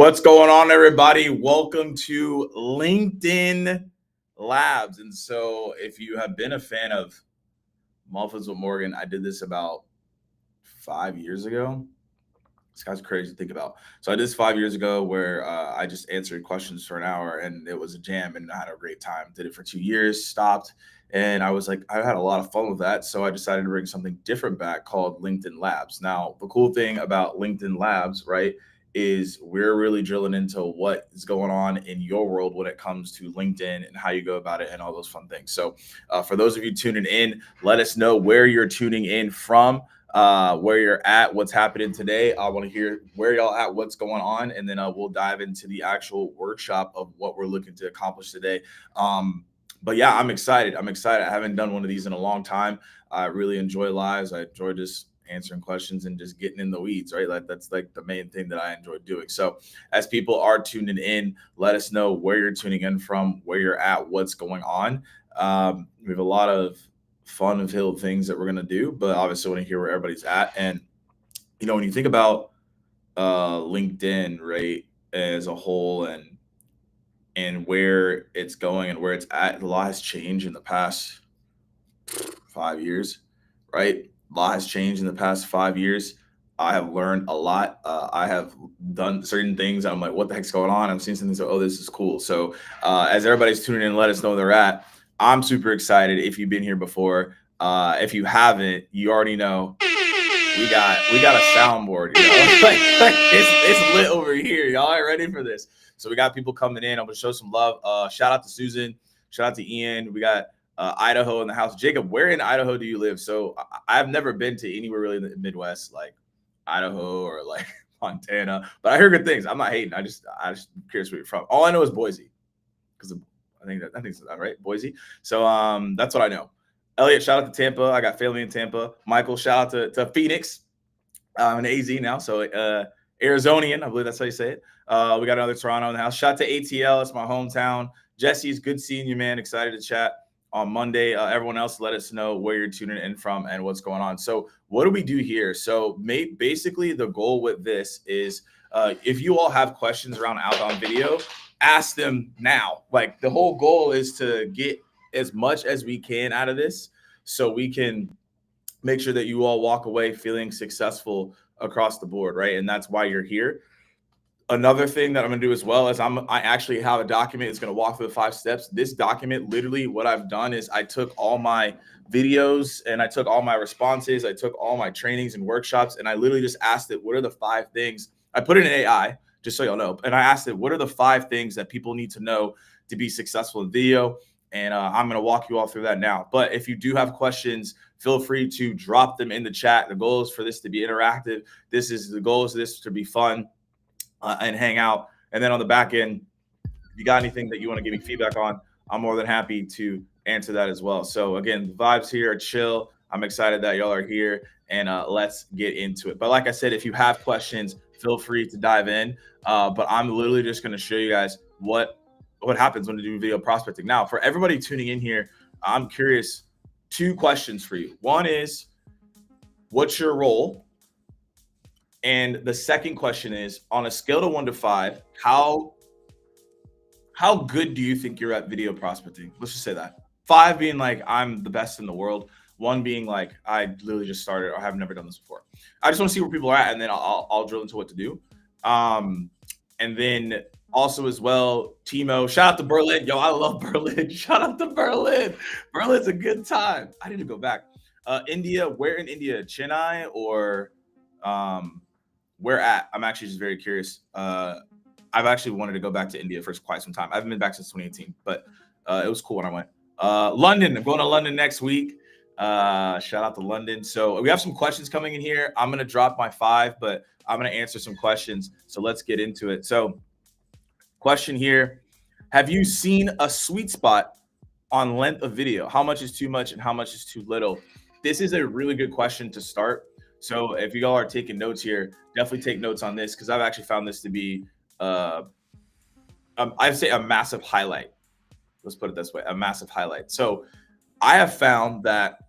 What's going on, everybody? Welcome to LinkedIn Labs. And so if you have been a fan of Muffins with Morgan, I did this about 5 years ago. This guy's crazy to think about. So I did this 5 years ago where I just answered questions for an hour and it was a jam and I had a great time. Did it for 2 years, stopped. And I was like, I had a lot of fun with that. So I decided to bring something different back called LinkedIn Labs. Now, the cool thing about LinkedIn Labs, right, is we're really drilling into what is going on in your world when it comes to LinkedIn and how you go about it and all those fun things. So for those of you tuning in, let us know where you're tuning in from, where you're at, what's happening today. I want to hear where y'all at, what's going on, and then we'll dive into the actual workshop of what we're looking to accomplish today. But yeah, I'm excited. I haven't done one of these in a long time. I really enjoy lives. I enjoy just answering questions and just getting in the weeds, right? Like that's like the main thing that I enjoy doing. So as people are tuning in, let us know where you're tuning in from, where you're at, what's going on. We have a lot of fun-filled things that we're going to do, but obviously I want to hear where everybody's at. And, you know, when you think about LinkedIn, right, as a whole and where it's going and where it's at, a lot has changed in the past 5 years, right? A lot has changed in the past 5 years. I have learned a lot. I have done certain things. I'm like, what the heck's going on? I'm seeing something. So, oh, this is cool. So as everybody's tuning in, let us know where they're at. I'm super excited. If you've been here before, if you haven't, you already know we got a soundboard. You know? like it's lit over here. Y'all ain't ready for this. So we got people coming in. I'm gonna show some love. Shout out to Susan. Shout out to Ian. We got Idaho in the house. Jacob, where in Idaho do you live? So I've never been to anywhere really in the Midwest, like Idaho or like Montana, but I hear good things. I'm not hating. I just curious where you're from. All I know is Boise, because I think it's that, right? Boise. So that's what I know. Elliot, shout out to Tampa. I got family in Tampa. Michael, shout out to Phoenix. I'm in AZ now, so Arizonian, I believe that's how you say it. We got another Toronto in the house. Shout out to ATL. It's my hometown. Jesse, it's good seeing you, man. Excited to chat on Monday. Everyone else, let us know where you're tuning in from and what's going on. So what do we do here? So basically the goal with this is if you all have questions around outbound video, ask them now. Like the whole goal is to get as much as we can out of this so we can make sure that you all walk away feeling successful across the board, right? And that's why you're here. Another thing that I'm going to do as well is I actually have a document that's going to walk through the 5 steps. This document, literally what I've done is I took all my videos and I took all my responses. I took all my trainings and workshops and I literally just asked it, what are the 5 things? I put it in AI, just so y'all know. And I asked it, what are the 5 things that people need to know to be successful in video? And I'm going to walk you all through that now. But if you do have questions, feel free to drop them in the chat. The goal is for this to be interactive. The goal is this to be fun. And hang out. And then on the back end, if you got anything that you want to give me feedback on, I'm more than happy to answer that as well. So again, the vibes here are chill. I'm excited that y'all are here and let's get into it. But like I said, if you have questions, feel free to dive in. But I'm literally just going to show you guys what happens when you do video prospecting. Now, for everybody tuning in here, I'm curious, 2 questions for you. One is, what's your role? And the second question is, on a scale of 1 to 5, how good do you think you're at video prospecting? Let's just say that. 5 being like, I'm the best in the world. 1 being like, I literally just started or have never done this before. I just want to see where people are at, and then I'll drill into what to do. And then also as well, Timo, shout out to Berlin. Yo, I love Berlin. Shout out to Berlin. Berlin's a good time. I need to go back. India, where in India? Chennai or where at? I'm actually just very curious. I've actually wanted to go back to India for quite some time. I haven't been back since 2018, but it was cool when I went. London, I'm going to London next week. Shout out to London. So we have some questions coming in here. I'm going to drop my 5, but I'm going to answer some questions. So let's get into it. So question here, have you seen a sweet spot on length of video? How much is too much and how much is too little? This is a really good question to start. So if you all are taking notes here, definitely take notes on this because I've actually found this to be, I'd say a massive highlight. Let's put it this way, a massive highlight. So I have found that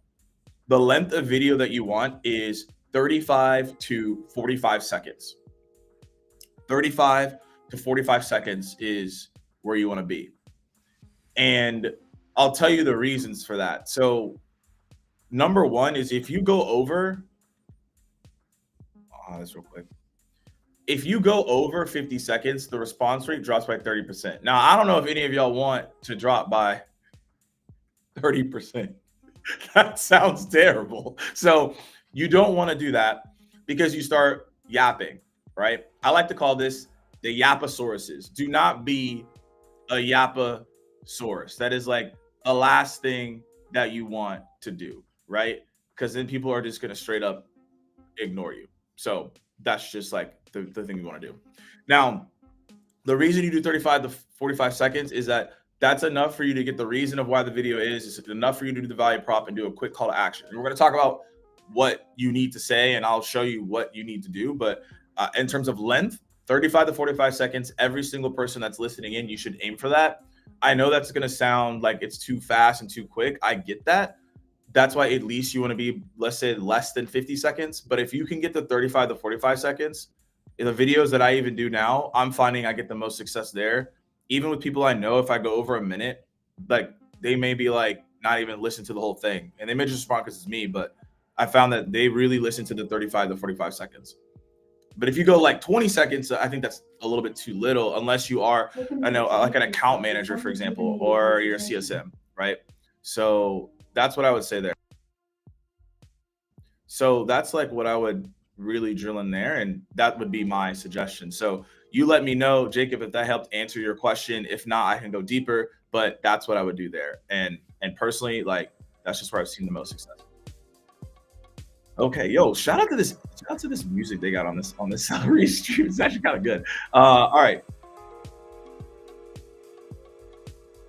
the length of video that you want is 35 to 45 seconds. 35 to 45 seconds is where you want to be. And I'll tell you the reasons for that. So number one is if you go over, this real quick. If you go over 50 seconds, the response rate drops by 30%. Now, I don't know if any of y'all want to drop by 30%. That sounds terrible. So you don't want to do that because you start yapping, right? I like to call this the yappasauruses. Do not be a yappasaurus. That is like the last thing that you want to do, right? Because then people are just going to straight up ignore you. So that's just like the thing you want to do. Now, the reason you do 35 to 45 seconds is that that's enough for you to get the reason of why the video is. It's enough for you to do the value prop and do a quick call to action. And we're going to talk about what you need to say, and I'll show you what you need to do. But in terms of length, 35 to 45 seconds, every single person that's listening in, you should aim for that. I know that's going to sound like it's too fast and too quick. I get that. That's why at least you want to be, let's say, less than 50 seconds. But if you can get to 35 to 45 seconds, in the videos that I even do now, I'm finding I get the most success there. Even with people I know, if I go over a minute, like they may be like not even listen to the whole thing. And they may just respond because it's me, but I found that they really listen to the 35 to 45 seconds. But if you go like 20 seconds, I think that's a little bit too little, unless you are, I know, like an account manager, for example, or you're a CSM, right? So that's what I would say there. So that's like what I would really drill in there, and that would be my suggestion. So you let me know, Jacob, if that helped answer your question. If not, I can go deeper, but that's what I would do there. And personally, like, that's just where I've seen the most success. Okay, yo, shout out to this music they got on this salary stream. It's actually kind of good. All right.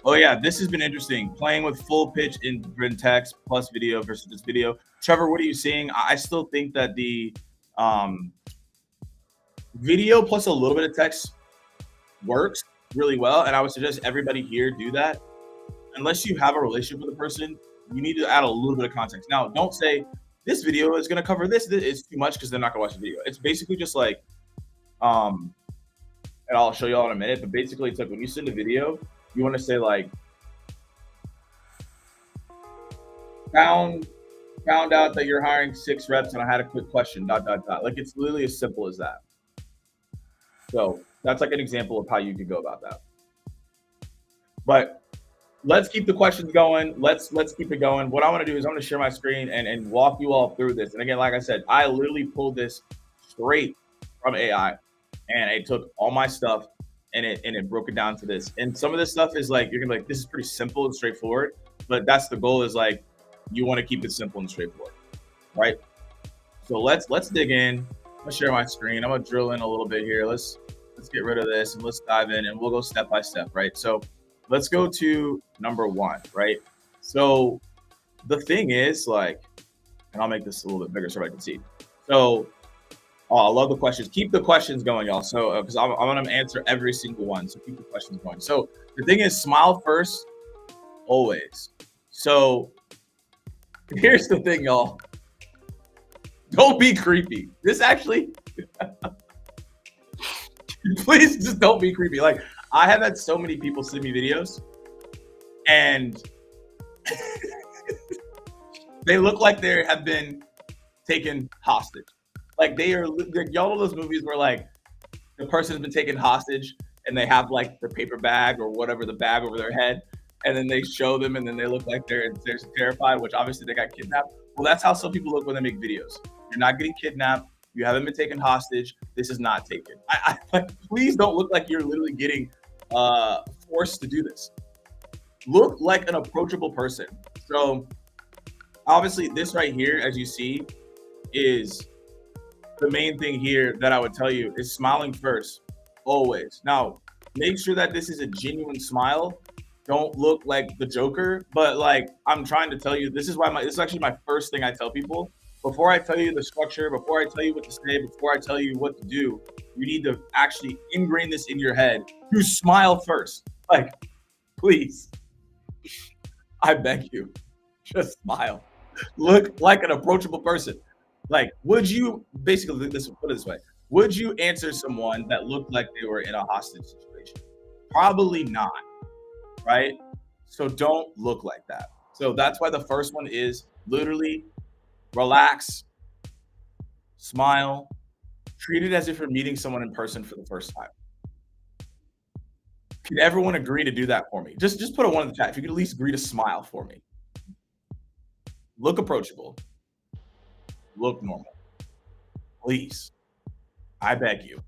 Oh yeah, this has been interesting. Playing with full pitch in text plus video versus this video. Trevor, what are you seeing? I still think that the video plus a little bit of text works really well, and I would suggest everybody here do that. Unless you have a relationship with a person, you need to add a little bit of context. Now, don't say this video is going to cover this. This is too much because they're not going to watch the video. It's basically just like, and I'll show you all in a minute, but basically it's like when you send a video, you want to say like, found out that you're hiring 6 reps and I had a quick question, ... Like it's literally as simple as that. So that's like an example of how you could go about that. But let's keep the questions going. Let's keep it going. What I want to do is I'm going to share my screen and walk you all through this. And again, like I said, I literally pulled this straight from AI, and it took all my stuff and it broke it down to this. And some of this stuff is like, you're gonna be like, this is pretty simple and straightforward, but that's the goal, is like, you want to keep it simple and straightforward, right? So let's dig in. I'm gonna share my screen. I'm gonna drill in a little bit here. Let's get rid of this and let's dive in, and we'll go step by step, right? So let's go to number 1, right? So the thing is, like, and I'll make this a little bit bigger so I can see. So, I love the questions. Keep the questions going, y'all. So, because I'm going to answer every single one. So keep the questions going. So the thing is, smile first, always. So here's the thing, y'all. Don't be creepy. This actually, please just don't be creepy. Like, I have had so many people send me videos, and they look like they have been taken hostage. Like y'all know those movies where like the person's been taken hostage and they have like the paper bag or whatever, the bag over their head, and then they show them and then they look like they're terrified, which obviously they got kidnapped. Well, that's how some people look when they make videos. You're not getting kidnapped. You haven't been taken hostage. This is not taken. Like, please don't look like you're literally getting forced to do this. Look like an approachable person. So obviously this right here, as you see, is the main thing here that I would tell you is smiling first, always. Now, make sure that this is a genuine smile. Don't look like the Joker, but like, I'm trying to tell you, this is actually my first thing I tell people. Before I tell you the structure, before I tell you what to say, before I tell you what to do, you need to actually ingrain this in your head. You smile first. Like, please, I beg you, just smile. Look like an approachable person. Like, would you, basically, put it this way. Would you answer someone that looked like they were in a hostage situation? Probably not, right? So don't look like that. So that's why the first one is literally relax, smile, treat it as if you're meeting someone in person for the first time. Can everyone agree to do that for me? Just put a 1 in the chat. If you could at least agree to smile for me. Look approachable. Look normal. Please. I beg you.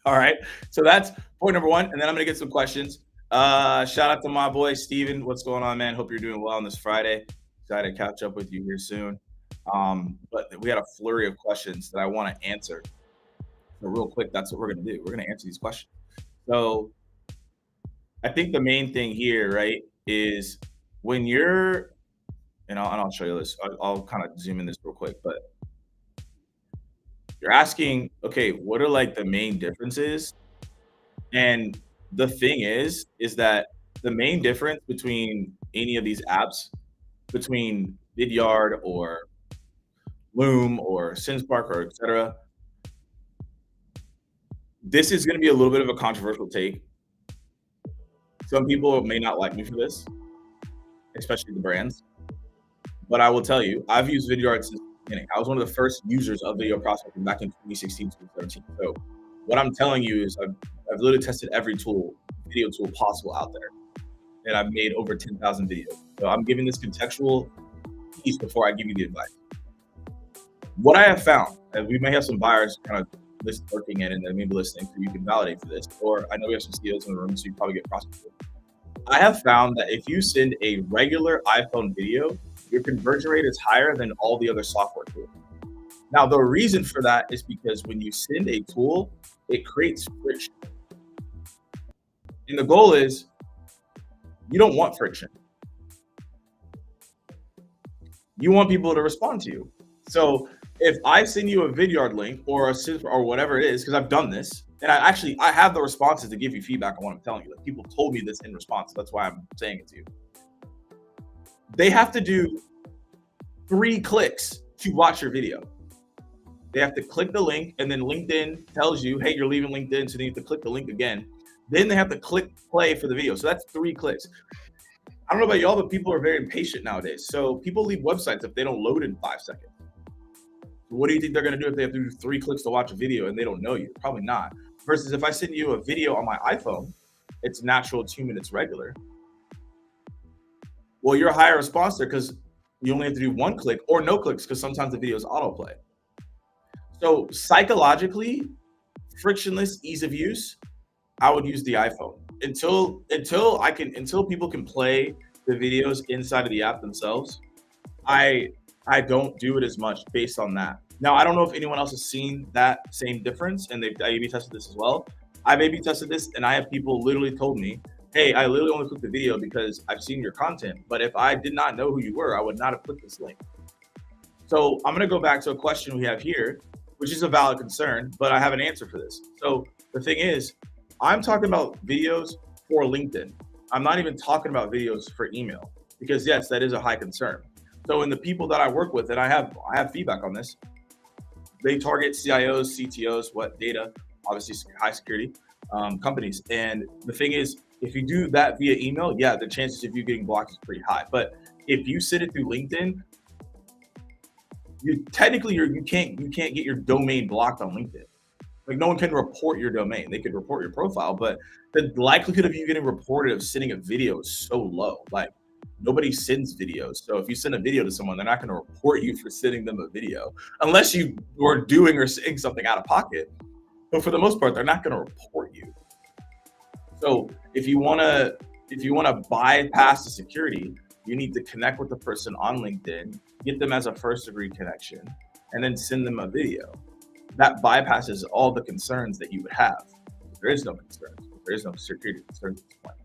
All right. So that's point number 1. And then I'm going to get some questions. Shout out to my boy, Steven. What's going on, man? Hope you're doing well on this Friday. Excited to catch up with you here soon. But we had a flurry of questions that I want to answer. So real quick, that's what we're going to do. We're going to answer these questions. So I think the main thing here, right, is when you're, and I'll show you this. I'll kind of zoom in this real quick, but you're asking, okay, what are like the main differences? And the thing is that the main difference between any of these apps, between Vidyard or Loom or SynSpark or etc., this is going to be a little bit of a controversial take. Some people may not like me for this, especially the brands. But I will tell you, I've used Vidyard since the beginning. I was one of the first users of video prospecting back in 2016, 2017. So what I'm telling you is I've literally tested every video tool possible out there. And I've made over 10,000 videos. So I'm giving this contextual piece before I give you the advice. What I have found, and we may have some buyers kind of lurking in and they may be listening, so you can validate for this, or I know we have some CEOs in the room, so you probably get prospected. I have found that if you send a regular iPhone video, your conversion rate is higher than all the other software tools. Now, the reason for that is because when you send a tool, it creates friction. And the goal is you don't want friction. You want people to respond to you. So if I send you a Vidyard link or whatever it is, because I've done this, and I have the responses to give you feedback on what I'm telling you. Like people told me this in response. That's why I'm saying it to you. They have to do 3 clicks to watch your video. They have to click the link, and then LinkedIn tells you, hey, you're leaving LinkedIn, so they have to click the link again. Then they have to click play for the video. So that's 3 clicks. I don't know about y'all, but people are very impatient nowadays. So people leave websites if they don't load in 5 seconds. What do you think they're going to do if they have to do 3 clicks to watch a video and they don't know you? Probably not. Versus if I send you a video on my iPhone, it's natural, 2 minutes regular. Well, you're a higher response there because you only have to do 1 click or no clicks because sometimes the video is autoplay. So psychologically, frictionless ease of use, I would use the iPhone until people can play the videos inside of the app themselves. I don't do it as much based on that. Now, I don't know if anyone else has seen that same difference and they've A/B tested this as well. I've A/B tested this and I have people literally told me, hey, I literally only clicked the video because I've seen your content. But if I did not know who you were, I would not have clicked this link. So I'm going to go back to a question we have here, which is a valid concern, but I have an answer for this. So the thing is, I'm talking about videos for LinkedIn. I'm not even talking about videos for email because yes, that is a high concern. So in the people that I work with, and I have feedback on this, they target CIOs, CTOs, data, obviously high security companies. And the thing is, if you do that via email, yeah, the chances of you getting blocked is pretty high. But if you send it through LinkedIn, you can't get your domain blocked on LinkedIn. Like no one can report your domain. They could report your profile, but the likelihood of you getting reported of sending a video is so low. Like nobody sends videos. So if you send a video to someone, they're not going to report you for sending them a video unless you were doing or saying something out of pocket. But for the most part, they're not going to report you. So if you want to bypass the security, you need to connect with the person on LinkedIn, get them as a first degree connection, and then send them a video. That bypasses all the concerns that you would have. There is no concerns. There is no security concerns at this point.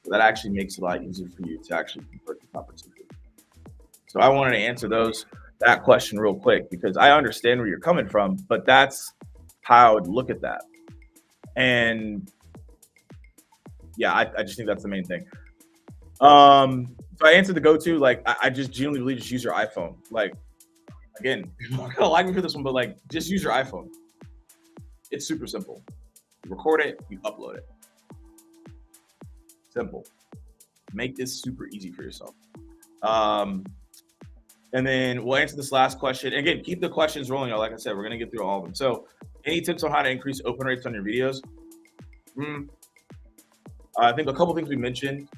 So that actually makes it a lot easier for you to actually convert this opportunity. So I wanted to answer that question real quick because I understand where you're coming from, but that's how I would look at that. And yeah, I just think that's the main thing. So I answered the go-to, like I just genuinely just use your iPhone. Like again, you're not gonna like me for this one, but like, just use your iPhone. It's super simple. You record it, you upload it. Simple. Make this super easy for yourself. And then we'll answer this last question. And again, keep the questions rolling. Like I said, we're gonna get through all of them. So, any tips on how to increase open rates on your videos? I think a couple things we mentioned.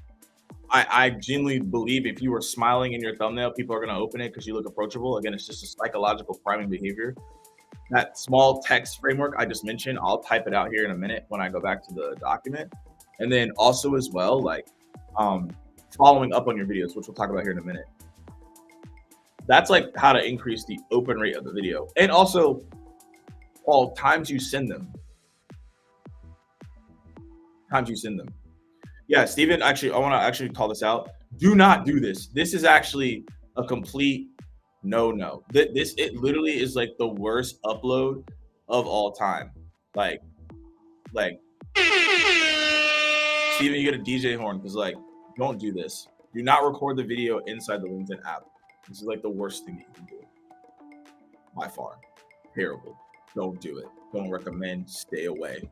I genuinely believe if you were smiling in your thumbnail, people are going to open it because you look approachable. Again, it's just a psychological priming behavior. That small text framework I just mentioned, I'll type it out here in a minute when I go back to the document. And then also as well, like following up on your videos, which we'll talk about here in a minute. That's like how to increase the open rate of the video. And also all times you send them. Yeah, Steven, actually, I want to actually call this out. Do not do this. This is actually a complete no. It literally is like the worst upload of all time. Like, Steven, you get a DJ horn because like, don't do this. Do not record the video inside the LinkedIn app. This is like the worst thing that you can do. By far. Terrible. Don't do it. Don't recommend. Stay away.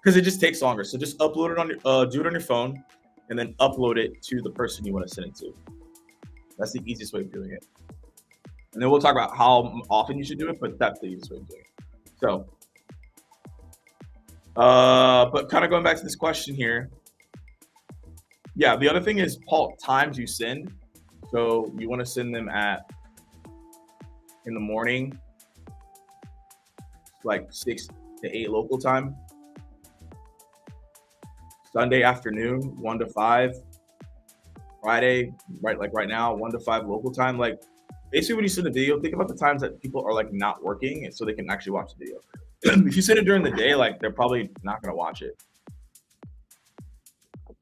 Because it just takes longer. So just upload it on your, do it on your phone, and then upload it to the person you want to send it to. That's the easiest way of doing it. And then we'll talk about how often you should do it, but that's the easiest way of doing it. So, but kind of going back to this question here. Yeah, the other thing is, Paul, times you send. So you want to send them in the morning, like 6 to 8 local time. Sunday afternoon, 1 to 5. Friday, right now, 1 to 5 local time. Like basically when you send a video, think about the times that people are like not working so they can actually watch the video. If you send it during the day, like they're probably not gonna watch it.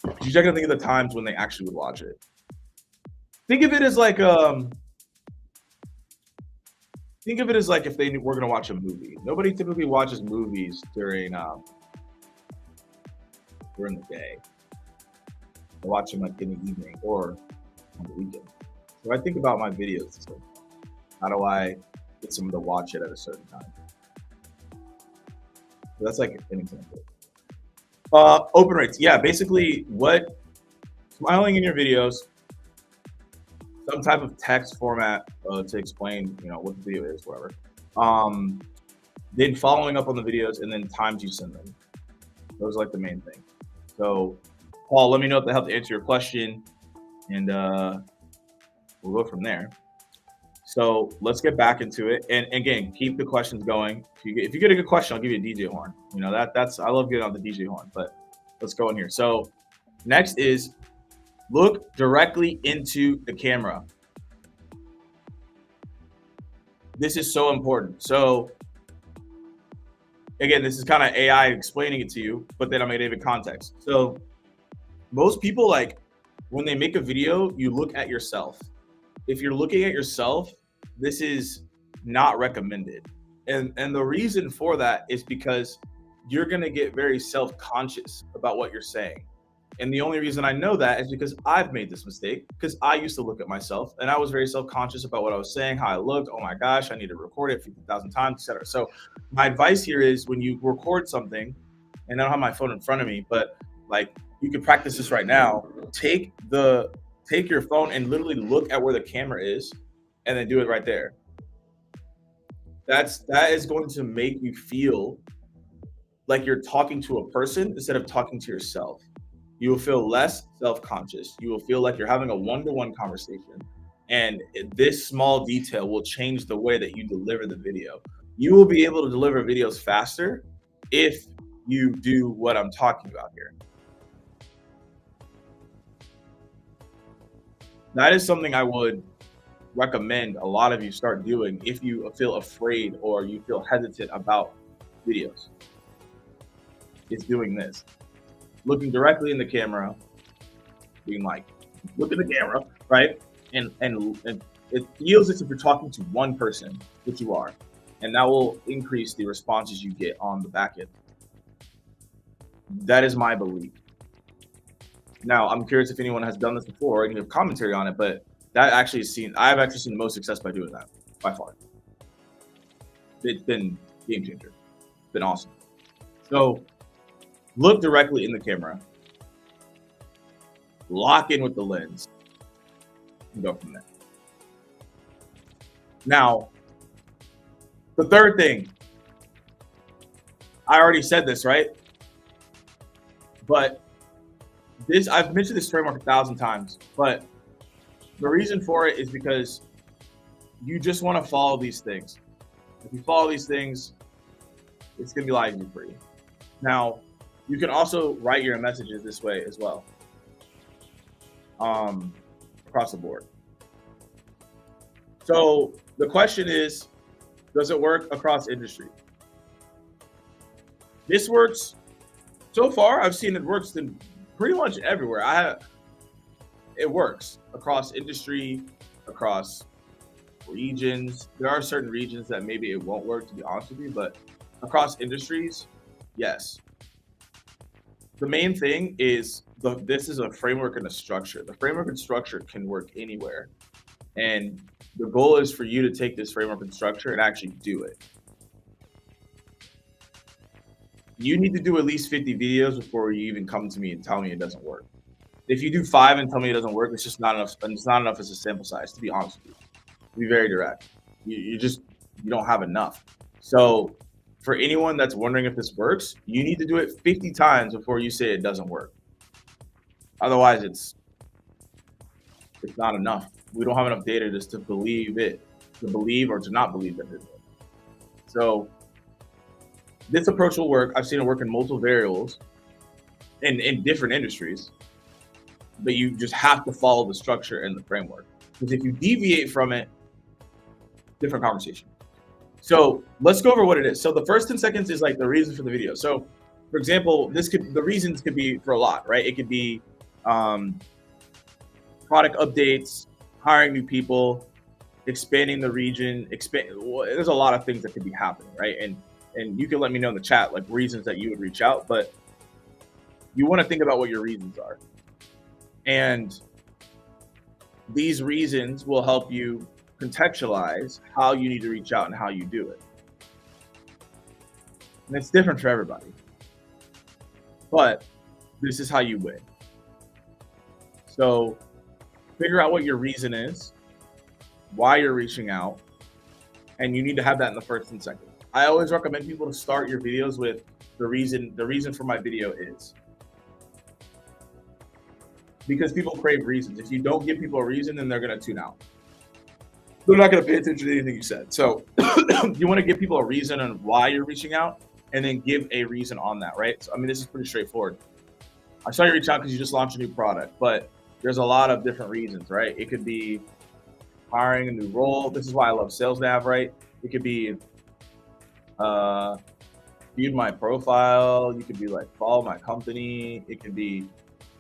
You're just gonna think of the times when they actually would watch it. Think of it as like if they were gonna watch a movie. Nobody typically watches movies during the day. I watch them like in the evening or on the weekend. So I think about my videos. So how do I get someone to watch it at a certain time? So that's like an example. Open rates. Yeah, basically smiling in your videos, some type of text format to explain, what the video is, whatever. Then following up on the videos, and then times you send them. Those are like the main thing. So, Paul, let me know if that helped answer your question, and we'll go from there. So let's get back into it. And again, keep the questions going. If you get a good question, I'll give you a DJ horn. I love getting on the DJ horn, but let's go in here. So next is look directly into the camera. This is so important. So again, this is kind of AI explaining it to you, but then I'm going to give it context. So most people, like when they make a video, you look at yourself. If you're looking at yourself, this is not recommended. And the reason for that is because you're going to get very self-conscious about what you're saying. And the only reason I know that is because I've made this mistake, because I used to look at myself and I was very self-conscious about what I was saying, how I looked. Oh my gosh, I need to record it 50,000 times, etc. So my advice here is when you record something, and I don't have my phone in front of me, but like you can practice this right now. Take your phone and literally look at where the camera is and then do it right there. That is going to make you feel like you're talking to a person instead of talking to yourself. You will feel less self-conscious. You will feel like you're having a one-to-one conversation. And this small detail will change the way that you deliver the video. You will be able to deliver videos faster if you do what I'm talking about here. That is something I would recommend a lot of you start doing if you feel afraid or you feel hesitant about videos. It's doing this. Looking directly in the camera, being like, look at the camera, right? And it feels as if you're talking to one person, which you are. And that will increase the responses you get on the back end. That is my belief. Now, I'm curious if anyone has done this before and you have commentary on it, but I've actually seen the most success by doing that. by far. It's been game changer. It's been awesome. So look directly in the camera, lock in with the lens, and go from there. Now, the third thing, I already said this, right? But this, I've mentioned this framework 1,000 times, but the reason for it is because you just want to follow these things. If you follow these things, it's going to be a lot easier for you. Now, you can also write your messages this way as well, across the board. So the question is, does it work across industry? This works. So far, I've seen it works in pretty much everywhere. It works across industry, across regions. There are certain regions that maybe it won't work, to be honest with you, but across industries, yes. The main thing is this is a framework and a structure. The framework and structure can work anywhere. And the goal is for you to take this framework and structure and actually do it. You need to do at least 50 videos before you even come to me and tell me it doesn't work. If you do 5 and tell me it doesn't work, it's just not enough. It's not enough as a sample size, to be honest with you. To be very direct. You don't have enough. So for anyone that's wondering if this works, you need to do it 50 times before you say it doesn't work. Otherwise, it's not enough. We don't have enough data just to believe it, to believe or to not believe that it works. So this approach will work. I've seen it work in multiple variables in different industries, but you just have to follow the structure and the framework. Because if you deviate from it, different conversation. So let's go over what it is. So the first 10 seconds is like the reason for the video. So for example, the reasons could be for a lot, right? It could be product updates, hiring new people, expanding the region, there's a lot of things that could be happening, right? And you can let me know in the chat, like reasons that you would reach out, but you want to think about what your reasons are. And these reasons will help you contextualize how you need to reach out and how you do it. And it's different for everybody, but this is how you win. So figure out what your reason is, why you're reaching out, and you need to have that in the first 10 seconds. I always recommend people to start your videos with the reason for my video is. Because people crave reasons. If you don't give people a reason, then they're going to tune out. They're not going to pay attention to anything you said. So you want to give people a reason on why you're reaching out, and then give a reason on that, right? So, I mean, this is pretty straightforward. I saw you reach out because you just launched a new product, but there's a lot of different reasons, right? It could be hiring a new role. This is why I love Sales Nav, right? It could be viewed my profile. You could be like, follow my company. It could be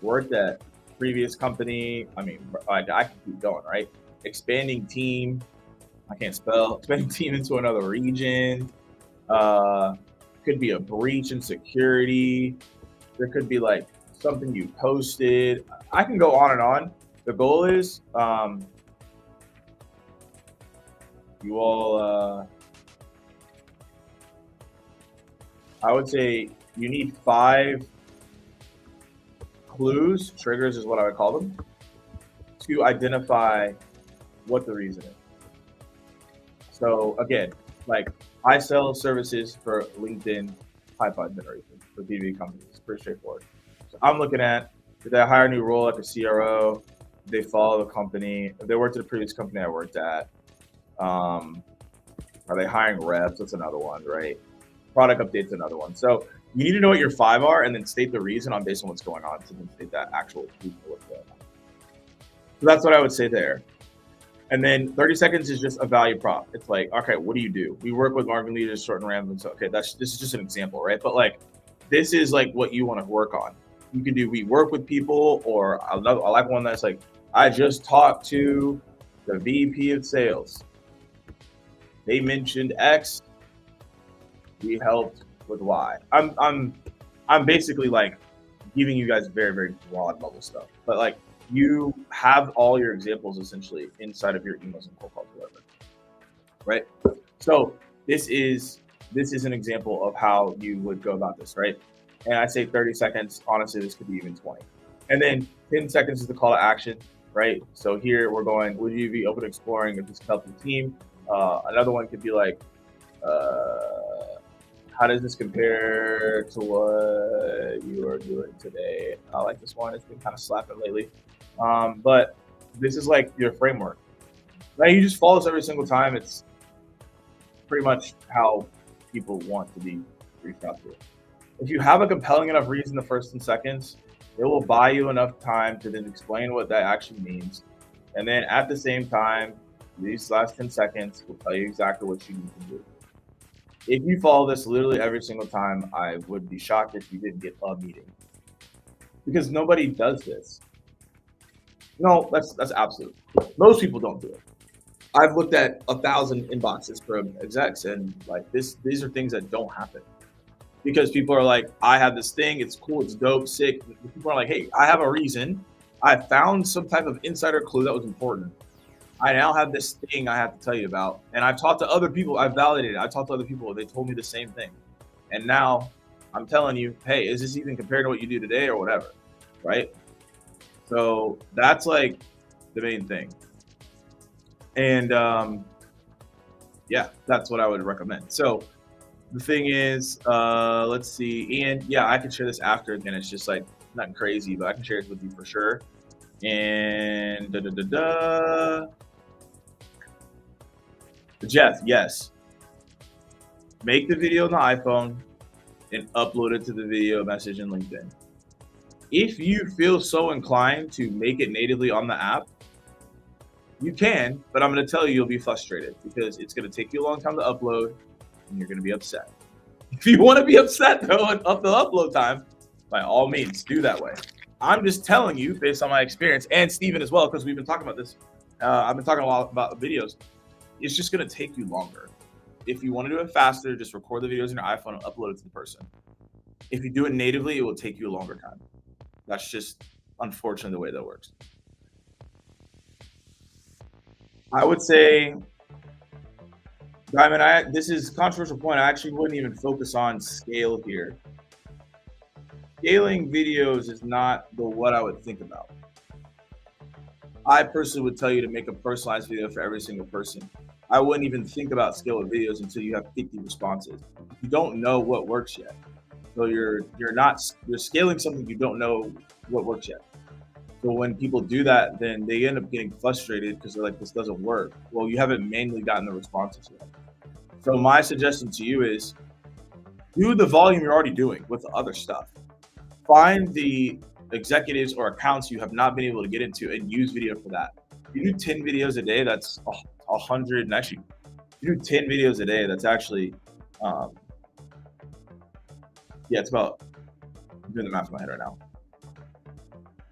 worked at previous company. I mean, I can keep going, right? Expanding team. I can't spell. Expanding team into another region. Could be a breach in security. There could be like something you posted. I can go on and on. The goal is you all, I would say you need 5 clues, triggers is what I would call them, to identify what the reason is. So again, like I sell services for LinkedIn pipeline generation for B2B companies. It's pretty straightforward. So I'm looking at, did they hire a new role at the CRO? Did they follow the company? If they worked at the previous company I worked at, are they hiring reps? That's another one, right? Product updates, another one. So you need to know what your 5 are and then state the reason on based on what's going on to then state that actual reason of what's going on. So that's what I would say there. And then 30 seconds is just a value prop. It's like, okay, what do you do? We work with marketing leaders, short and random. So, okay, this is just an example, right? But like, this is like what you want to work on. You can do, we work with people, or I like one that's like, I just talked to the VP of sales. They mentioned X. We helped with Y. I'm basically like giving you guys very, very broad level stuff, but like you have all your examples essentially inside of your emails and cold calls, whatever. right? So this is an example of how you would go about this, right? And I say 30 seconds. Honestly, this could be even 20. And then 10 seconds is the call to action, right? So here we're going, would you be open to exploring if this can help the team? Another one could be like, how does this compare to what you are doing today? I like this one. It's been kind of slapping lately. But this is like your framework. Right? You just follow this every single time. It's pretty much how people want to be reached out to. If you have a compelling enough reason the first 10 seconds, it will buy you enough time to then explain what that actually means. And then at the same time, these last 10 seconds will tell you exactly what you need to do. If you follow this literally every single time, I would be shocked if you didn't get a meeting. Because nobody does this. No, that's absolute. Most people don't do it. I've looked at 1,000 inboxes from execs, and like these are things that don't happen. Because people are like, I have this thing, it's cool, it's dope, sick. People are like, hey, I have a reason. I found some type of insider clue that was important. I now have this thing I have to tell you about. And I've talked to other people, I've validated it. I talked to other people, they told me the same thing. And now I'm telling you, hey, is this even compared to what you do today or whatever, right? So that's like the main thing. And yeah, that's what I would recommend. So the thing is, let's see, and yeah, I can share this after. Again, it's just like nothing crazy, but I can share it with you for sure. And Jeff, yes, make the video on the iPhone and upload it to the video message in LinkedIn. If you feel so inclined to make it natively on the app, you can, but I'm going to tell you, you'll be frustrated because it's going to take you a long time to upload and you're going to be upset. If you want to be upset though and up the upload time, by all means, do that way. I'm just telling you based on my experience, and Steven as well, because we've been talking about this. I've been talking a lot about videos. It's just going to take you longer. If you want to do it faster, just record the videos on your iPhone and upload it to the person. If you do it natively, it will take you a longer time. That's just unfortunately the way that works. I would say, Diamond, this is a controversial point. I actually wouldn't even focus on scale here. Scaling videos is not what I would think about. I personally would tell you to make a personalized video for every single person. I wouldn't even think about scale of videos until you have 50 responses. You don't know what works yet. So you're scaling something you don't know what works yet. So when people do that, then they end up getting frustrated because they're like, this doesn't work. Well, you haven't manually gotten the responses yet. So my suggestion to you is do the volume you're already doing with the other stuff. Find the executives or accounts you have not been able to get into and use video for that. If you do 10 videos a day, that's 100. And actually, if you do 10 videos a day, that's actually, yeah, it's about, I'm doing the math in my head right now.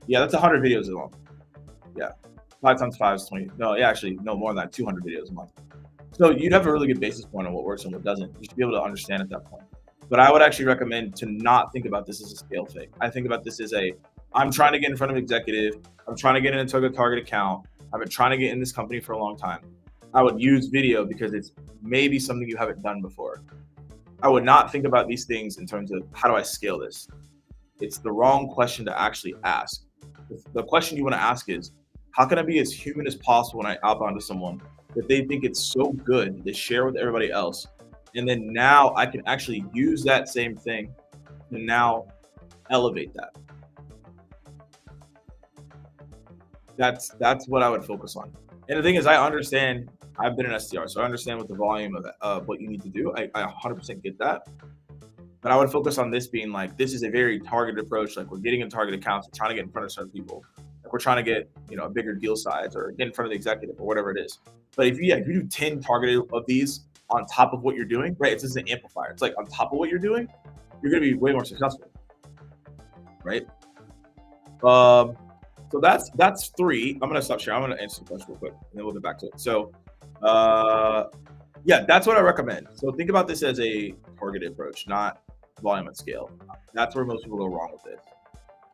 Yeah, that's 100 videos a month. Yeah, 5 times 5 is 20. No, yeah, actually, no, more than that, 200 videos a month. So you'd have a really good basis point on what works and what doesn't. You should be able to understand at that point. But I would actually recommend to not think about this as a scale thing. I think about this as I'm trying to get in front of an executive. I'm trying to get into a target account. I've been trying to get in this company for a long time. I would use video because it's maybe something you haven't done before. I would not think about these things in terms of how do I scale this? It's the wrong question to actually ask. The question you want to ask is, how can I be as human as possible when I outbound to someone that they think it's so good, they share with everybody else. And then now I can actually use that same thing and now elevate that. That's what I would focus on. And the thing is, I understand, I've been an SDR, so I understand what the volume of what you need to do. I 100% get that. But I would focus on this being like, this is a very targeted approach. Like we're getting in target accounts, we're trying to get in front of certain people. Like we're trying to get, a bigger deal size or get in front of the executive or whatever it is. But if you do 10 targeted of these on top of what you're doing, right? It's just an amplifier. It's like on top of what you're doing, you're going to be way more successful, right? So that's 3. I'm going to stop sharing. I'm going to answer the question real quick and then we'll get back to it. So yeah, that's what I recommend. So think about this as a targeted approach, not volume at scale. That's where most people go wrong with this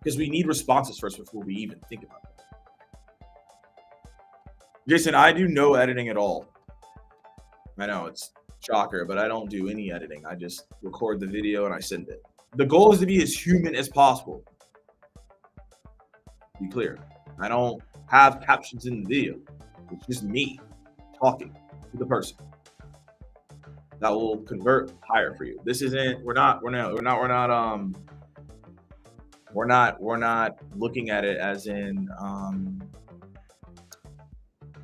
because we need responses first before we even think about it. Jason, I do no editing at all. I know it's shocker, but I don't do any editing. I just record the video and I send it. The goal is to be as human as possible. Be clear. I don't have captions in the video. It's just me talking to the person. That will convert higher for you. This isn't. We're not looking at it as in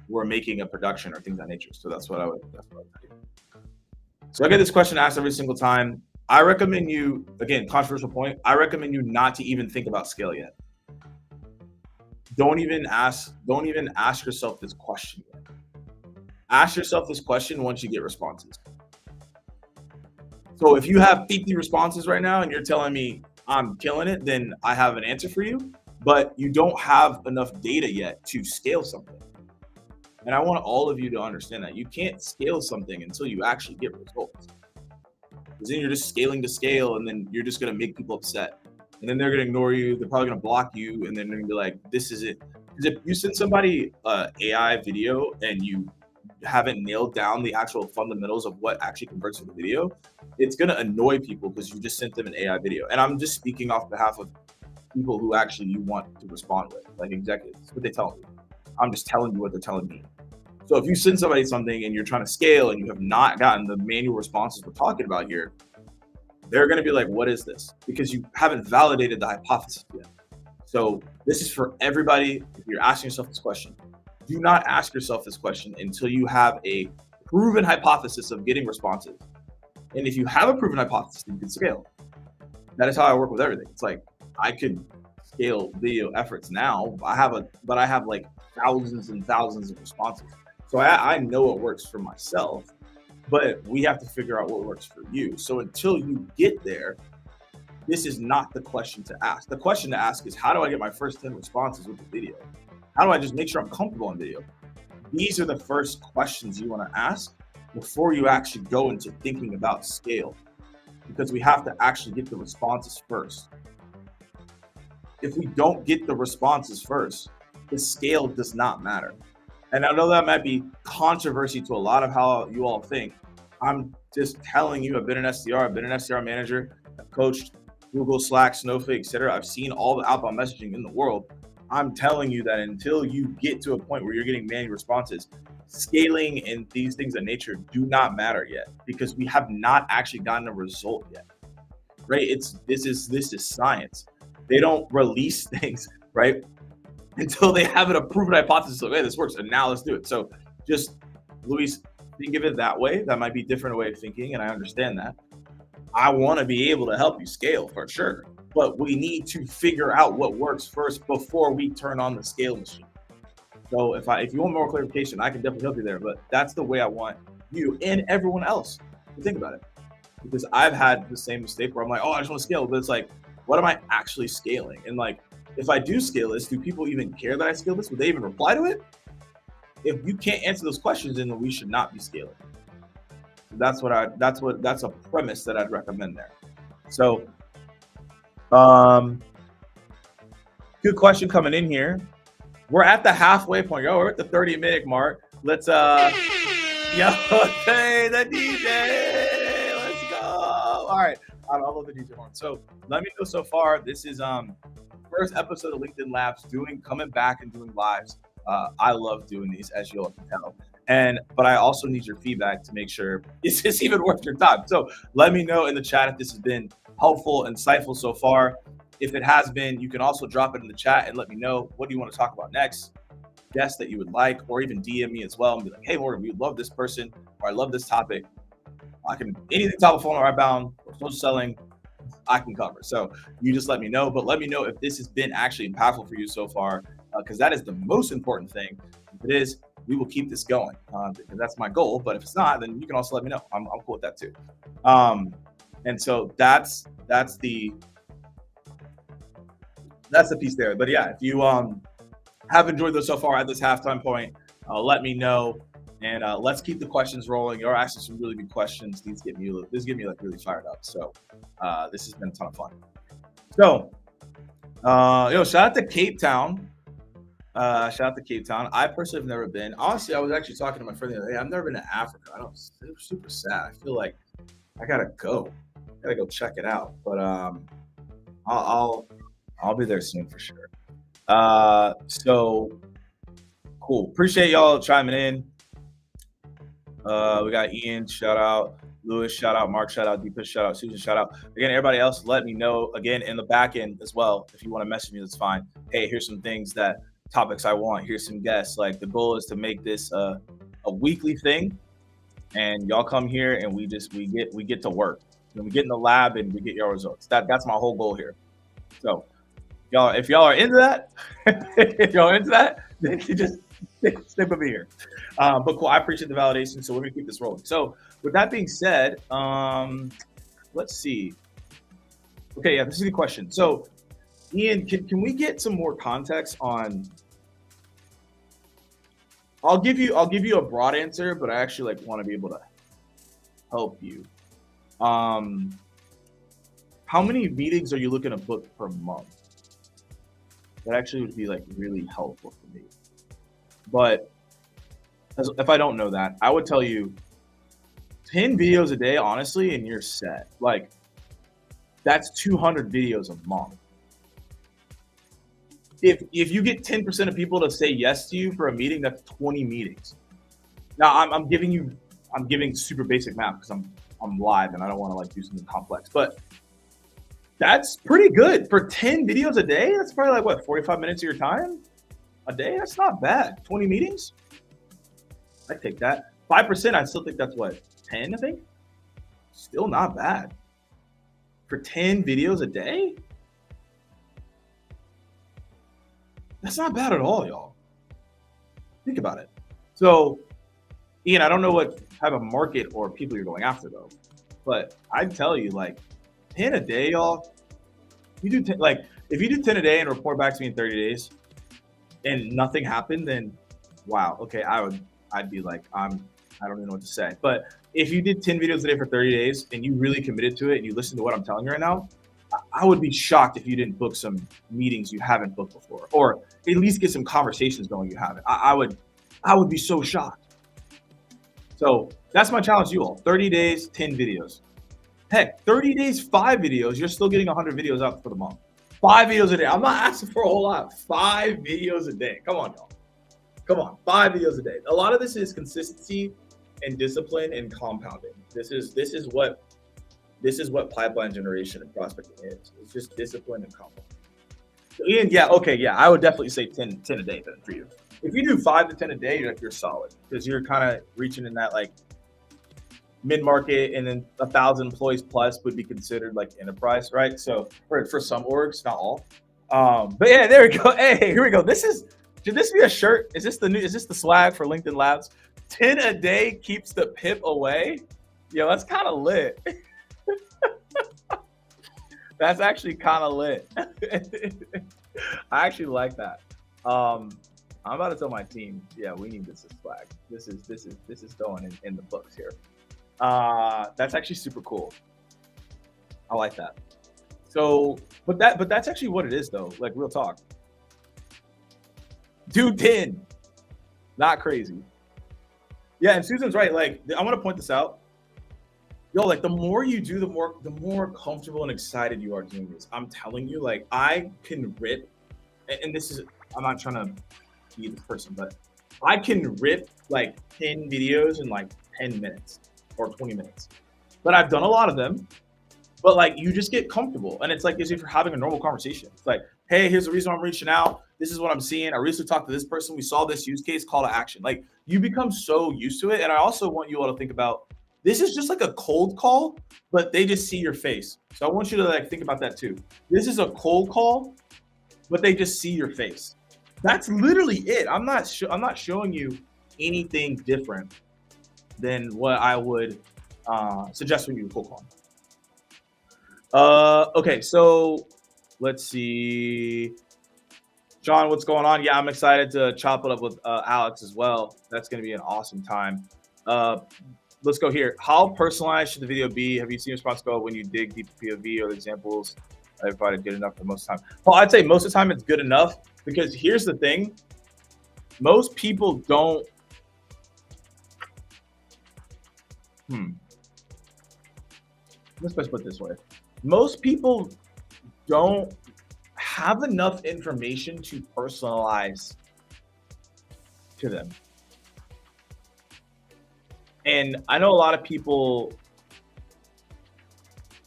we're making a production or things of that nature. So that's what I would do. So I get this question asked every single time. I recommend you, again, controversial point, I recommend you not to even think about scale yet. Don't even ask yourself this question yet. Ask yourself this question once you get responses. So if you have 50 responses right now and you're telling me I'm killing it, then I have an answer for you, but you don't have enough data yet to scale something. And I want all of you to understand that you can't scale something until you actually get results. Because then you're just scaling to scale, and then you're just going to make people upset. And then they're going to ignore you. They're probably going to block you. And then they're going to be like, this is it. Because if you send somebody an AI video and you haven't nailed down the actual fundamentals of what actually converts to the video, it's going to annoy people because you just sent them an AI video. And I'm just speaking off behalf of people who actually you want to respond with, like executives. That's what they tell me. I'm just telling you what they're telling me. So if you send somebody something and you're trying to scale and you have not gotten the manual responses we're talking about here, they're going to be like, what is this? Because you haven't validated the hypothesis yet. So this is for everybody. If you're asking yourself this question, do not ask yourself this question until you have a proven hypothesis of getting responses. And if you have a proven hypothesis, you can scale. That is how I work with everything. It's like, I could scale video efforts now. I have like thousands and thousands of responses. So I know what works for myself, but we have to figure out what works for you. So until you get there, this is not the question to ask. The question to ask is, how do I get my first 10 responses with the video? How do I just make sure I'm comfortable on video? These are the first questions you want to ask before you actually go into thinking about scale, because we have to actually get the responses first. If we don't get the responses first, the scale does not matter. And I know that might be controversy to a lot of how you all think. I'm just telling you, I've been an SDR, I've been an SDR manager, I've coached Google, Slack, Snowflake, etc. I've seen all the outbound messaging in the world. I'm telling you that until you get to a point where you're getting manual responses, scaling and these things of nature do not matter yet, because we have not actually gotten a result yet, right? This is science. They don't release things, right, until they have a proven hypothesis of, hey, this works, and now let's do it. So just, Luis, think of it that way. That might be a different way of thinking, and I understand that. I want to be able to help you scale for sure, but we need to figure out what works first before we turn on the scale machine. So if you want more clarification, I can definitely help you there, but that's the way I want you and everyone else to think about it. Because I've had the same mistake where I'm like, oh, I just want to scale, but it's like, what am I actually scaling? And like, if I do scale this, do people even care that I scale this? Would they even reply to it? If you can't answer those questions, then we should not be scaling. That's a premise that I'd recommend there. So, good question coming in here. We're at the halfway point. Yo, we're at the 30-minute mark. Let's hey, the DJ. Let's go. All right. I love the DJ horn. So let me know so far. This is first episode of LinkedIn Labs, coming back and doing lives. I love doing these, as you all can tell. But I also need your feedback to make sure is this even worth your time. So let me know in the chat if this has been helpful, insightful so far. If it has been, you can also drop it in the chat and let me know, what do you want to talk about next? Guests that you would like, or even DM me as well and be like, hey, Morgan, we love this person, or I love this topic. Anything top of funnel or outbound or social selling, I can cover. So you just let me know, but let me know if this has been actually impactful for you so far, because that is the most important thing. If it is, we will keep this going, because that's my goal. But if it's not, then you can also let me know. I'm cool with that too. And so that's the piece there. But yeah, if you have enjoyed this so far at this halftime point, let me know, and let's keep the questions rolling. You're asking some really good questions. These get me like really fired up. So this has been a ton of fun. So shout out to Cape Town. Shout out to Cape Town. I personally have never been. Honestly, I was actually talking to my friend the other day. I've never been to Africa. I don't. It's super sad. I feel like I gotta go. Gotta go check it out. But I'll be there soon for sure. So cool. Appreciate y'all chiming in. We got Ian, shout out. Lewis, shout out. Mark, shout out. Deepa, shout out. Susan, shout out. Again, everybody else, let me know again in the back end as well. If you want to message me, that's fine. Hey, here's some things topics I want. Here's some guests. Like the goal is to make this a weekly thing, and y'all come here and we get to work. And we get in the lab and we get your results. That's my whole goal here. So, if y'all are into that, then you just stick with me here. But cool, I appreciate the validation. So we're gonna keep this rolling. So with that being said, let's see. Okay, yeah, this is the question. So Ian, can we get some more context on? I'll give you a broad answer, but I actually want to be able to help you. How many meetings are you looking to book per month? That actually would be really helpful for me. But if I don't know that, I would tell you 10 videos a day, honestly, and you're set. That's 200 videos a month. If you get 10% of people to say yes to you for a meeting, that's 20 meetings. Now I'm giving super basic math because I'm live and I don't want to do something complex, but that's pretty good for 10 videos a day. That's probably 45 minutes of your time a day. That's not bad. 20 meetings, I take that. 5%, I still think that's 10, I think. Still not bad for 10 videos a day. That's not bad at all, y'all. Think about it. So, Ian, I don't know what type of market or people you're going after though, but I'd tell you 10 a day, y'all. You do 10, if you do 10 a day and report back to me in 30 days and nothing happened, then wow, okay, I'd be I don't even know what to say. But if you did 10 videos a day for 30 days and you really committed to it and you listen to what I'm telling you right now, I would be shocked if you didn't book some meetings you haven't booked before, or at least get some conversations going you haven't. I would be so shocked. So that's my challenge to you all. 30 days, 10 videos. Heck, 30 days, 5 videos. You're still getting 100 videos out for the month. 5 videos a day. I'm not asking for a whole lot. 5 videos a day. Come on, y'all. Come on, 5 videos a day. A lot of this is consistency and discipline and compounding. This is what pipeline generation and prospecting is. It's just discipline and compounding. So Ian, I would definitely say 10 a day then for you. If you do 5 to 10 a day, you're solid because you're kind of reaching in that mid-market, and then 1,000 employees plus would be considered enterprise, right? So for some orgs, not all. But yeah, there we go. Hey, here we go. Should this be a shirt? Is this the swag for LinkedIn Labs? 10 a day keeps the pip away. Yo, that's kind of lit. That's actually kind of lit. I actually like that. I'm about to tell my team, yeah, we need this as swag. This is going in the books here. That's actually super cool. I like that. So, but that's actually what it is though. Real talk. Do 10. Not crazy. Yeah, and Susan's right. I want to point this out. Yo, the more you do, the more comfortable and excited you are doing this. I'm telling you, I can rip, and this is, I'm not trying to be the person, but I can rip 10 videos in 10 minutes or 20 minutes. But I've done a lot of them, but you just get comfortable. And it's as if you're having a normal conversation. It's hey, here's the reason I'm reaching out. This is what I'm seeing. I recently talked to this person. We saw this use case, call to action. You become so used to it. And I also want you all to think about, this is just a cold call, but they just see your face. So I want you to think about that too. This is a cold call, but they just see your face. That's literally it. I'm not showing you anything different than what I would suggest when you cold call. Okay, so let's see. John, what's going on? Yeah, I'm excited to chop it up with Alex as well. That's going to be an awesome time. Let's go here. How personalized should the video be? Have you seen response go when you dig deep POV or examples? I provided good enough for most of the time. Well, I'd say most of the time it's good enough, because here's the thing. most people don't. Let's put it this way. Most people don't have enough information to personalize to them. And I know a lot of people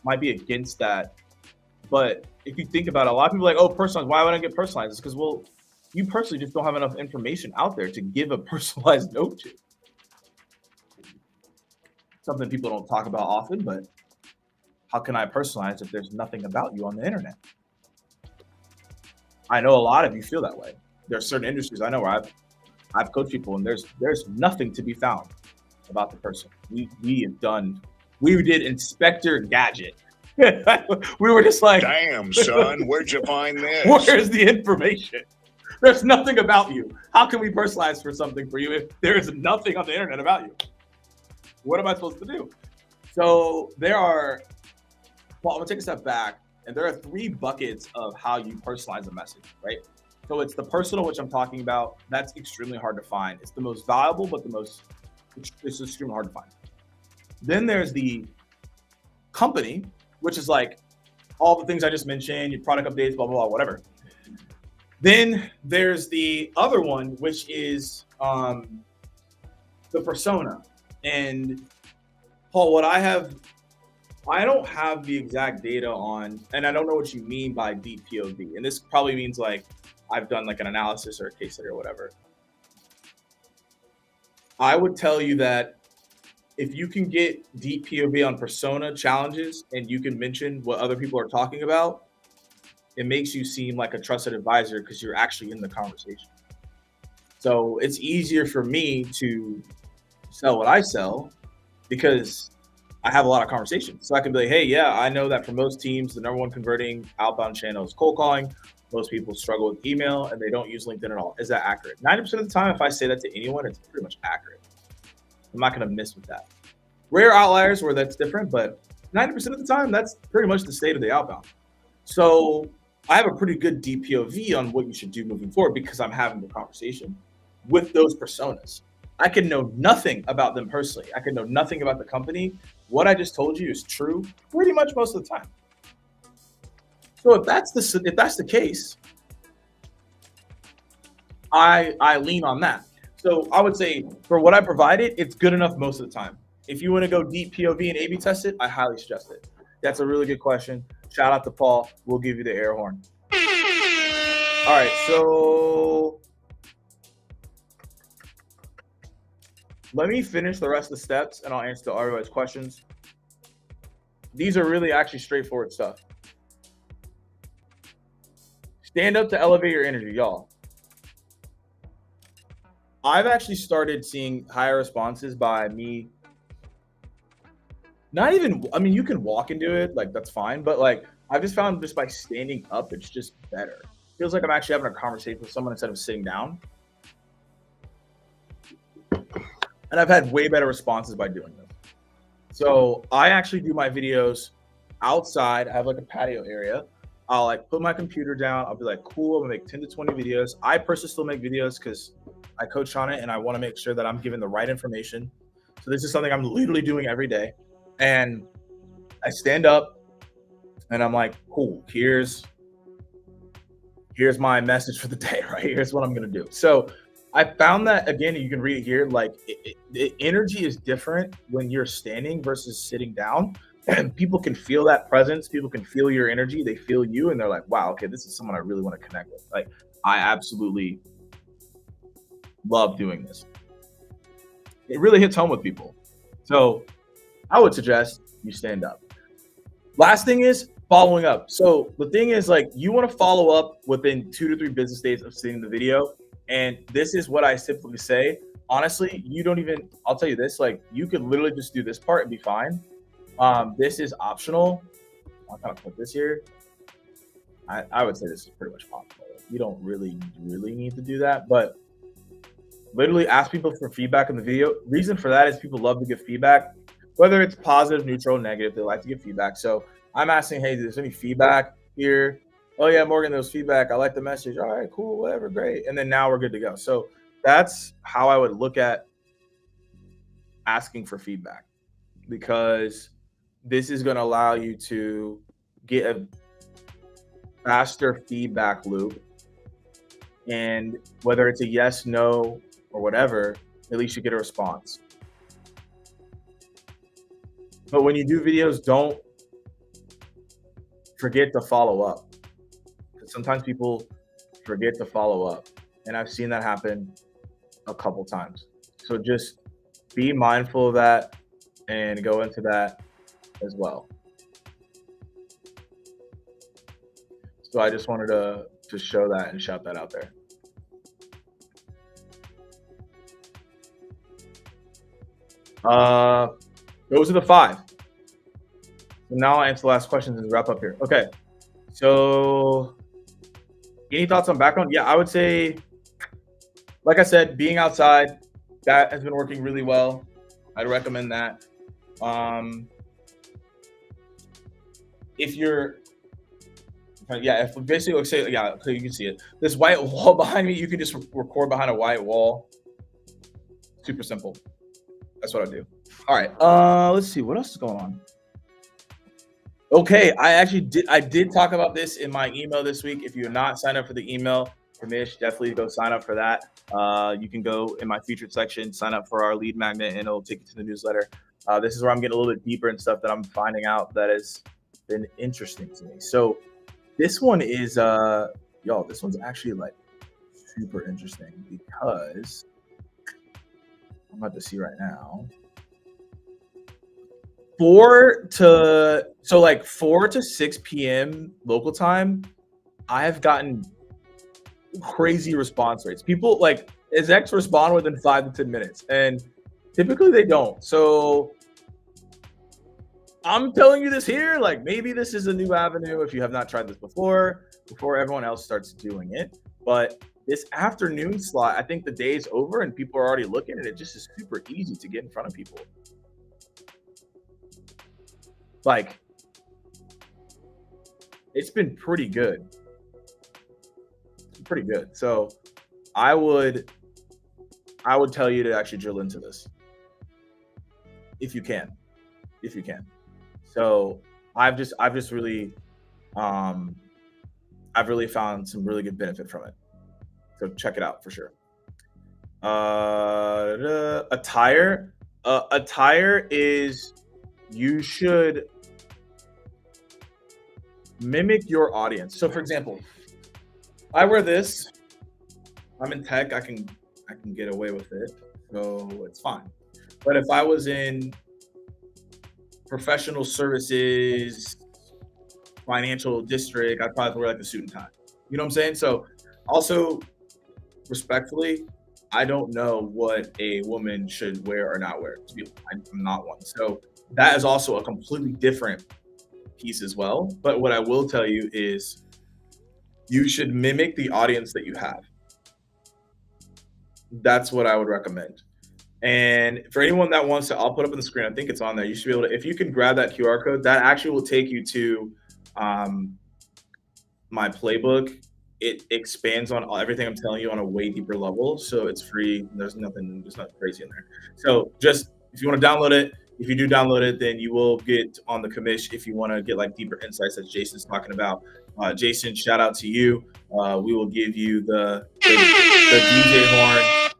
might be against that, but if you think about it, a lot of people are like, oh, personalized, why would I get personalized? It's because, well, you personally just don't have enough information out there to give a personalized note to. Something people don't talk about often, but how can I personalize if there's nothing about you on the internet? I know a lot of you feel that way. There are certain industries I know where I've coached people, and there's nothing to be found about the person. We did Inspector Gadget. We were just like, damn, son, where'd you find this? Where's the information? There's nothing about you. How can we personalize for something for you if there is nothing on the internet about you? What am I supposed to do? So I'm gonna take a step back, and there are 3 buckets of how you personalize a message, right? So it's the personal, which I'm talking about. That's extremely hard to find. It's the most valuable, but it's extremely hard to find. Then there's the company, which is like all the things I just mentioned, your product updates, blah, blah, blah, whatever. Then there's the other one, which is the persona. And Paul, I don't have the exact data on, and I don't know what you mean by deep POV. And this probably means like I've done like an analysis or a case study or whatever. I would tell you that if you can get deep POV on persona challenges and you can mention what other people are talking about, it makes you seem like a trusted advisor because you're actually in the conversation. So it's easier for me to sell what I sell because I have a lot of conversations. So I can be like, hey, yeah, I know that for most teams, the #1 converting outbound channel is cold calling. Most people struggle with email and they don't use LinkedIn at all. Is that accurate? 90% of the time, if I say that to anyone, it's pretty much accurate. I'm not going to miss with that. Rare outliers where that's different, but 90% of the time, that's pretty much the state of the outbound. So I have a pretty good DPOV on what you should do moving forward because I'm having the conversation with those personas. I can know nothing about them personally. I can know nothing about the company. What I just told you is true pretty much most of the time. So if that's the case, I lean on that. So I would say for what I provided, it's good enough most of the time. If you want to go deep POV and A/B test it, I highly suggest it. That's a really good question. Shout out to Paul. We'll give you the air horn. All right, so let me finish the rest of the steps and I'll answer everybody's questions. These are really actually straightforward stuff. Stand up to elevate your energy, y'all. I've actually started seeing higher responses by me. You can walk into it, like that's fine, but like I've just found just by standing up, it's just better. Feels like I'm actually having a conversation with someone instead of sitting down. And I've had way better responses by doing this. So I actually do my videos outside. I have like a patio area. I'll like put my computer down. I'll be like, cool, I'm gonna make 10 to 20 videos. I personally still make videos because I coach on it and I want to make sure that I'm giving the right information. So this is something I'm literally doing every day. And I stand up and I'm like, cool, here's my message for the day, right? Here's what I'm going to do. So I found that, again, you can read it here, like the energy is different when you're standing versus sitting down. And people can feel that presence. People can feel your energy. They feel you and they're like, wow, okay, this is someone I really want to connect with. Like, I absolutely love doing this. It really hits home with people. So I would suggest you stand up. Last thing is following up. So the thing is, like, you want to follow up within 2 to 3 business days of seeing the video. And this is what I typically say. Honestly, I'll tell you this, like, you could literally just do this part and be fine. This is optional. I'll kind of put this here. I would say this is pretty much optional. You don't really need to do that, but literally ask people for feedback in the video. Reason for that is people love to give feedback, whether it's positive, neutral, negative, they like to give feedback. So I'm asking, hey, is there any feedback here? Oh yeah, Morgan, there was feedback. I like the message. All right, cool, whatever, great. And then now we're good to go. So that's how I would look at asking for feedback, because this is going to allow you to get a faster feedback loop. And whether it's a yes, no, or whatever, at least you get a response. But when you do videos, don't forget to follow up. Because sometimes people forget to follow up. And I've seen that happen a couple times. So just be mindful of that and go into that as well. So I just wanted to show that and shout that out there. Those are the 5. So now I'll answer the last questions and wrap up here. Okay. So any thoughts on background? Yeah, I would say, like I said, being outside, that has been working really well. I'd recommend that. If you're, if basically, let's say, yeah, so you can see it. This white wall behind me, you can just record behind a white wall. Super simple. That's what I do. All right. Let's see what else is going on. Okay, I did talk about this in my email this week. If you're not signed up for the email, Amish, definitely go sign up for that. You can go in my featured section, sign up for our lead magnet, and it'll take you to the newsletter. This is where I'm getting a little bit deeper in stuff that I'm finding out that has been interesting to me. So this one is, this one's actually like super interesting, because I'm about to see right now. 4 to 6 p.m. local time, I have gotten crazy response rates. People like execs respond within 5 to 10 minutes, and typically they don't. So I'm telling you this here, like maybe this is a new avenue if you have not tried this before everyone else starts doing it. But this afternoon slot, I think the day is over and people are already looking, and it just is super easy to get in front of people. Like, it's been pretty good. Pretty good. So I would tell you to actually drill into this if you can. So I've really found some really good benefit from it. So check it out for sure. Attire is, you should mimic your audience. So for example, I wear this. I'm in tech. I can get away with it, so it's fine. But if I was in professional services, financial district, I'd probably wear like a suit and tie. You know what I'm saying? So also, respectfully, I don't know what a woman should wear or not wear. I'm not one. So that is also a completely different piece as well. But what I will tell you is you should mimic the audience that you have. That's what I would recommend. And for anyone that wants to, I'll put up on the screen. I think it's on there. You should be able to, if you can grab that QR code, that actually will take you to my playbook. It expands on everything I'm telling you on a way deeper level. So it's free. There's nothing crazy in there. So just, if you want to download it, if you do download it, then you will get on the commish if you want to get like deeper insights that Jason's talking about. Jason, shout out to you. We will give you the DJ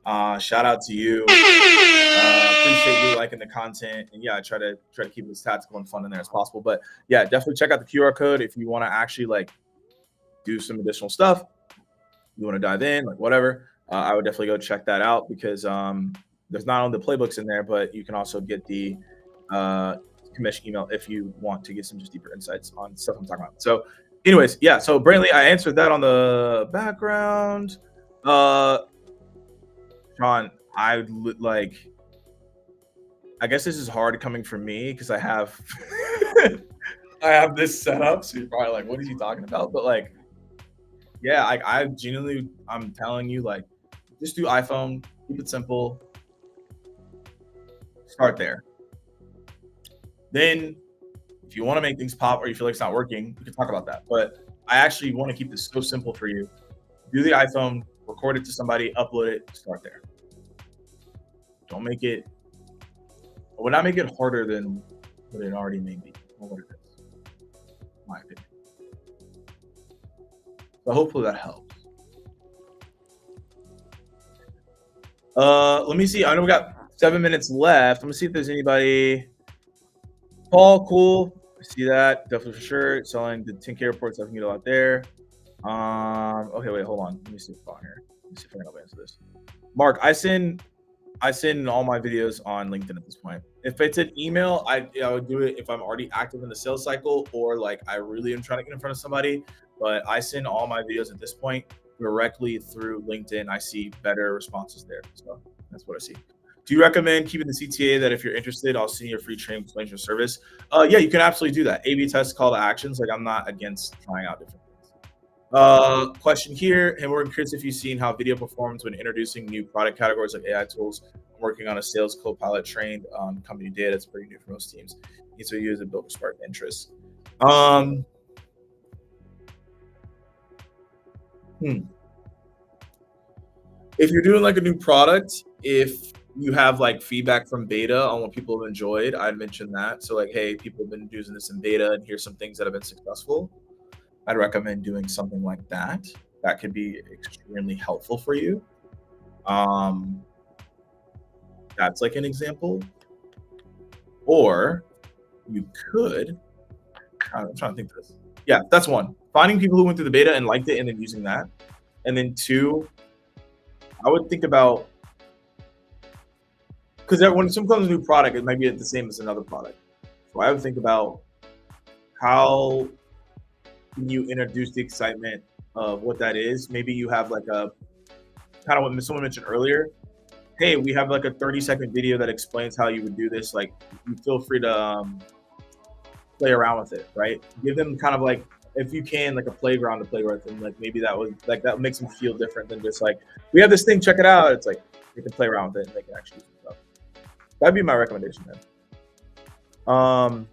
horn. Shout out to you. Appreciate you liking the content, and yeah, I try to keep the tactical and fun in there as possible. But yeah, definitely check out the QR code if you want to actually like do some additional stuff. You want to dive in, like whatever. I would definitely go check that out, because there's not only the playbooks in there, but you can also get the commission email if you want to get some just deeper insights on stuff I'm talking about. So anyways, yeah, so Brantley, I answered that on the background. Sean, I guess this is hard coming from me because I have I have this set up, so you're probably like, what is he talking about? But like, yeah, I genuinely, I'm telling you, like, just do iPhone, keep it simple. Start there. Then if you want to make things pop or you feel like it's not working, we can talk about that. But I actually want to keep this so simple for you. Do the iPhone, record record it to somebody, upload it, start there. Don't make it, would not make it harder than what it already may be, or what it is, in my opinion. So hopefully that helps. Let me see. I know we got 7 minutes left. Let me see if there's anybody. Paul, cool. I see that. Definitely for sure. Selling the 10K reports. I can get a lot there. Okay, wait, hold on. Let me see what's on here. Let me see if I can help answer this. Mark, I send all my videos on LinkedIn at this point. If it's an email, I would do it if I'm already active in the sales cycle, or like I really am trying to get in front of somebody. But I send all my videos at this point directly through LinkedIn. I see better responses there. So that's what I see. Do you recommend keeping the CTA that if you're interested, I'll send you a free training explanation service? Yeah, you can absolutely do that. A/B test call to actions. Like, I'm not against trying out different things. Question here. And we're curious if you've seen how video performs when introducing new product categories like AI tools. I'm working on a sales co-pilot trained on company data. It's pretty new for most teams. Needs to use it built to spark interest. If you're doing like a new product, if you have like feedback from beta on what people have enjoyed, I'd mention that. So like, hey, people have been using this in beta and here's some things that have been successful. I'd recommend doing something like that. That could be extremely helpful for you. That's like an example. Or you could, I'm trying to think of this. Yeah, that's one. Finding people who went through the beta and liked it and then using that. And then two, I would think about, because when someone comes to a new product, it might be the same as another product. So I would think about how can you introduce the excitement of what that is. Maybe you have like a, kind of what someone mentioned earlier. Hey, we have like a 30-second video that explains how you would do this. Like, you feel free to play around with it, right? Give them kind of like, if you can, like a playground to play with, and like maybe that makes them feel different than just like, we have this thing, check it out. It's like they can play around with it and they can actually do stuff. That'd be my recommendation then. All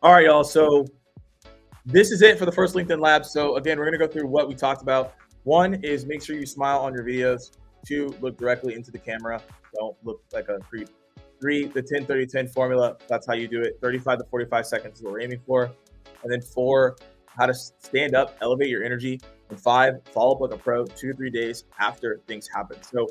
right, y'all. So this is it for the first LinkedIn Lab. So again, we're gonna go through what we talked about. One is make sure you smile on your videos. Two, look directly into the camera. Don't look like a creep. Three, the 10-30-10 formula. That's how you do it. 35 to 45 seconds is what we're aiming for. And then four, how to stand up, elevate your energy. And five, follow up like a pro 2 to 3 days after things happen. So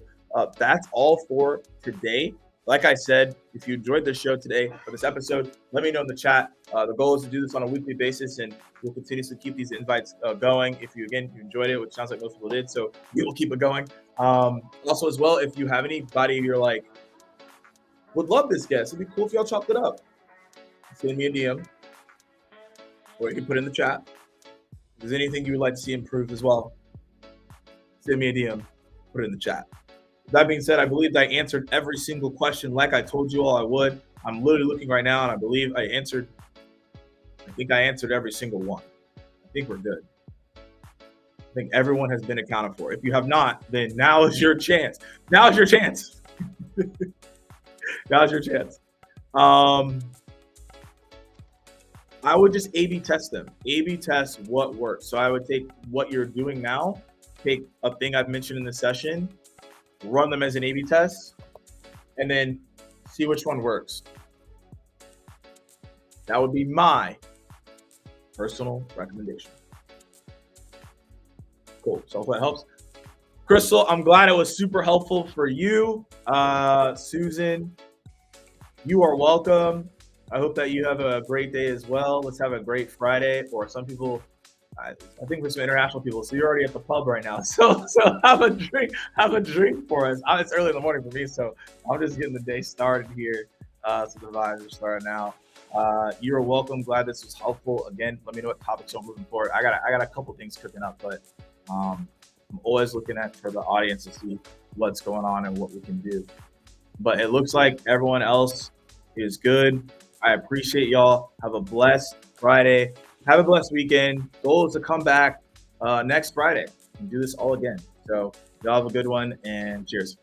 that's all for today. Like I said, if you enjoyed this show today or this episode, let me know in the chat. The goal is to do this on a weekly basis, and we'll continuously keep these invites going. If you enjoyed it, which sounds like most people did, so we will keep it going. Also, as well, if you have anybody you're like, would love this guest, it'd be cool if y'all chopped it up. Send me a DM, or you can put it in the chat. If there's anything you would like to see improved as well, send me a DM, put it in the chat. That being said, I believe I answered every single question like I told you all I would. I'm literally looking right now, and I believe I think I answered every single one. I think we're good. I think everyone has been accounted for. If you have not, then now is your chance. Now is your chance. Now is your chance. I would just A/B test them. A/B test what works. So I would take what you're doing now, take a thing I've mentioned in the session, run them as an A/B test, and then see which one works. That would be my personal recommendation. Cool. So I hope that helps. Crystal, I'm glad it was super helpful for you. Susan, you are welcome. I hope that you have a great day as well. Let's have a great Friday. For some people, I think for some international people, so you're already at the pub right now. So have a drink for us. It's early in the morning for me, so I'm just getting the day started here. So the vibes are starting now. You're welcome. Glad this was helpful. Again, let me know what topics you're moving forward. I got a couple things cooking up, but I'm always looking for the audience to see what's going on and what we can do. But it looks like everyone else is good. I appreciate y'all. Have a blessed Friday. Have a blessed weekend. Goal is to come back next Friday and do this all again. So y'all have a good one, and cheers.